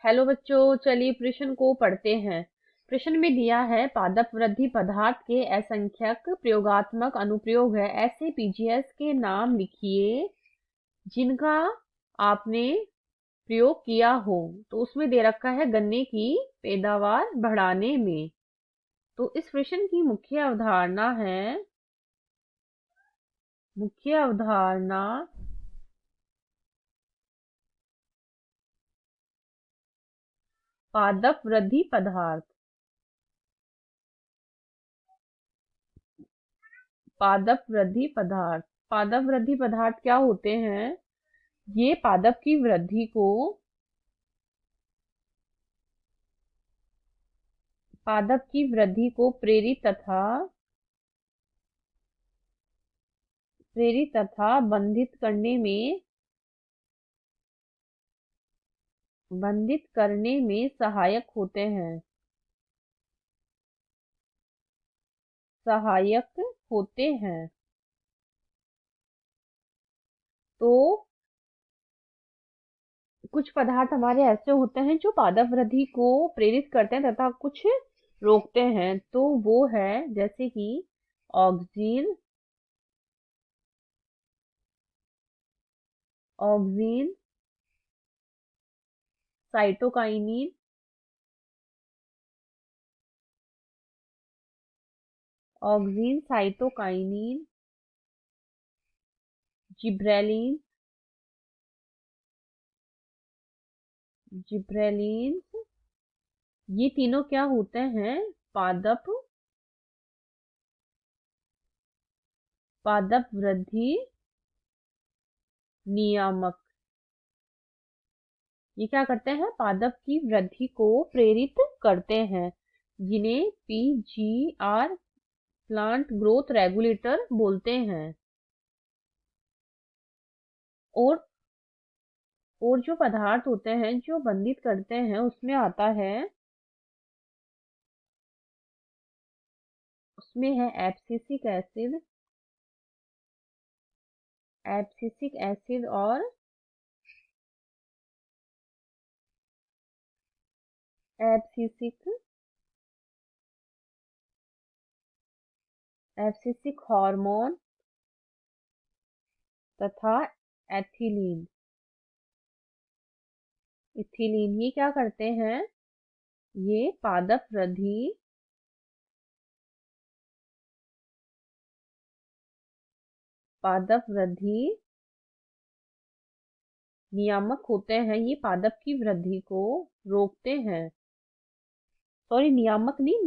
Hello बच्चों, चलिए प्रश्न को पढ़ते हैं। प्रश्न में दिया है पादप वृद्धि पदार्थ के असंख्यक प्रयोगात्मक अनुप्रयोग है। ऐसे पीजीएस के नाम लिखिए जिनका आपने प्रयोग किया हो। तो उसमें दे रखा है गन्ने की पैदावार बढ़ाने में। तो इस प्रश्न की मुख्य अवधारणा पादप वृद्धि पदार्थ। पादप वृद्धि पदार्थ क्या होते हैं? ये पादप की वृद्धि को प्रेरित तथा बंधित करने में सहायक होते हैं। तो कुछ पदार्थ हमारे ऐसे होते हैं जो पादप वृद्धि को प्रेरित करते हैं तथा कुछ रोकते हैं। तो वो है जैसे कि oxygen oxygen cytokinin, gibberellin gibberellin ये तीनों क्या होते हैं? पादप पादप वृद्धि नियामक। ये क्या करते हैं? पादप की वृद्धि को प्रेरित करते हैं, जिन्हें पीजीआर प्लांट ग्रोथ रेगुलेटर बोलते हैं। और जो पदार्थ होते हैं जो बंधित करते हैं उसमें है एब्सिसिक एसिड और एब्सिसिक हार्मोन तथा एथिलीन। ये क्या करते हैं? ये पादप वृद्धि नियामक होते हैं। ये पादप की वृद्धि को रोकते हैं। सॉरी, नियामक नहीं,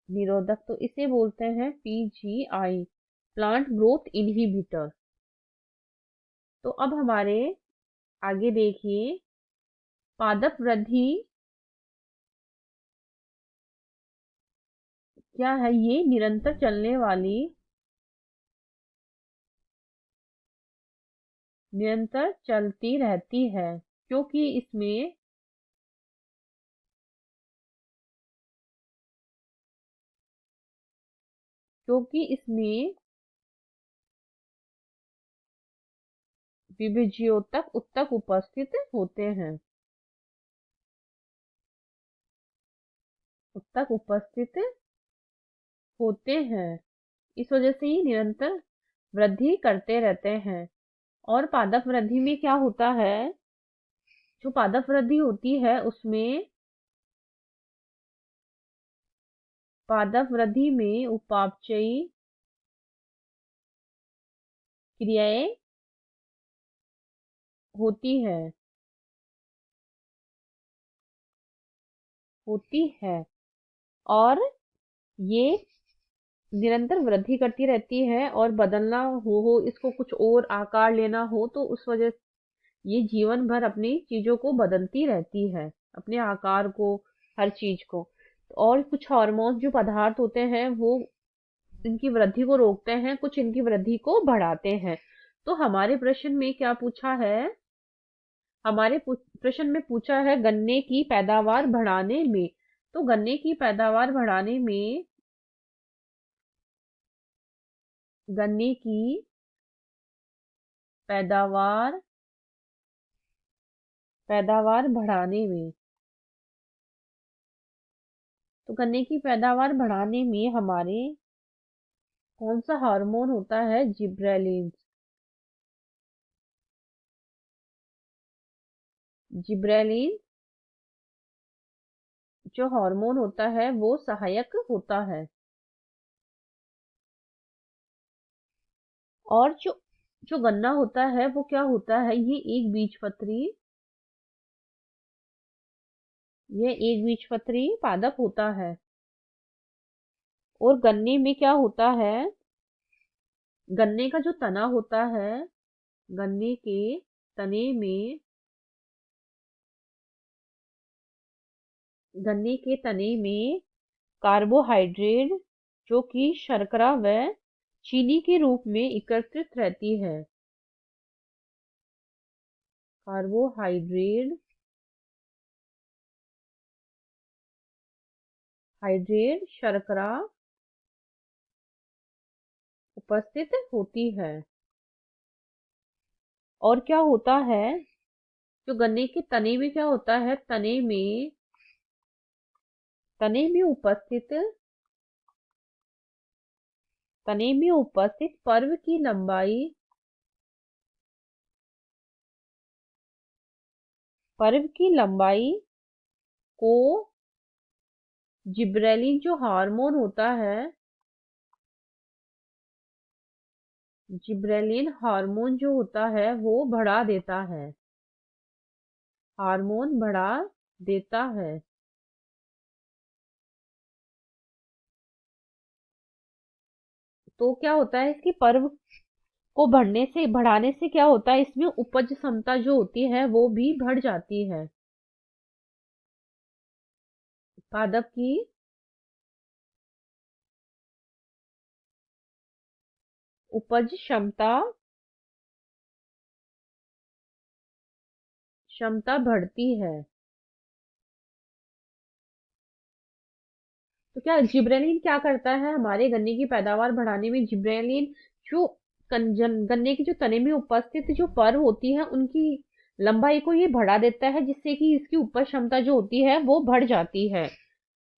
निरोधक। तो इसे बोलते हैं पीजीआई, प्लांट ग्रोथ इनहिबिटर। तो अब हमारे आगे देखिए, पादप वृद्धि क्या है? ये निरंतर चलती रहती है, क्योंकि इसमें विभिज्योतक उत्तक उपस्थित होते हैं। इस वजह से ये निरंतर वृद्धि करते रहते हैं। और पादप वृद्धि में क्या होता है? जो पादप वृद्धि होती है उसमें पादप वृद्धि में उपापचयी क्रियाएं होती है और ये निरंतर वृद्धि करती रहती है। और बदलना हो इसको, कुछ और आकार लेना हो, तो उस वजह ये जीवन भर अपनी चीजों को बदलती रहती है, अपने आकार को, हर चीज को। और कुछ हार्मोन्स जो पदार्थ होते हैं वो इनकी वृद्धि को रोकते हैं, कुछ इनकी वृद्धि को बढ़ाते हैं। तो हमारे प्रश्न में क्या पूछा है? प्रश्न में पूछा है गन्ने की पैदावार बढ़ाने में। तो गन्ने की पैदावार पैदावार बढ़ाने में। तो गन्ने की पैदावार बढ़ाने में हमारे कौन सा हार्मोन होता है? जिब्रेलिन। जिब्रेलिन जो हार्मोन होता है वो सहायक होता है। और जो जो गन्ना होता है वो क्या होता है? ये एक बीजपत्री पादप होता है। और गन्ने में क्या होता है? गन्ने का जो तना होता है, गन्ने के तने में गन्ने के तने में कार्बोहाइड्रेट जो कि शर्करा व चीनी के रूप में एकत्रित रहती है। कार्बोहाइड्रेट शर्करा उपस्थित होती है। और क्या होता है? जो गन्ने के तने में क्या होता है? तने में उपस्थित पर्व की लंबाई को जिब्रेलिन जो हार्मोन होता है, जिब्रेलिन हार्मोन जो होता है वो बढ़ा देता है। हार्मोन बढ़ा देता है। तो क्या होता है? इसकी पर्व को बढ़ाने से क्या होता है? इसमें उपज क्षमता जो होती है वो भी बढ़ जाती है। पादप की उपज क्षमता बढ़ती है। तो क्या जिब्रेलिन क्या करता है हमारे गन्ने की पैदावार बढ़ाने में? जिब्रेलिन जो गन्ने के जो तने में उपस्थित जो पर्व होती है उनकी लंबाई को ये बढ़ा देता है, जिससे कि इसकी उपज क्षमता जो होती है वो बढ़ जाती है।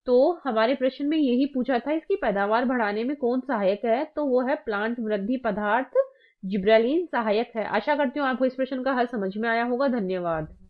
तो हमारे प्रश्न में यही पूछा था, इसकी पैदावार बढ़ाने में कौन सहायक है? तो वो है प्लांट वृद्धि पदार्थ जिब्रेलिन सहायक है। आशा करती हूँ आपको इस प्रश्न का हल समझ में आया होगा। धन्यवाद।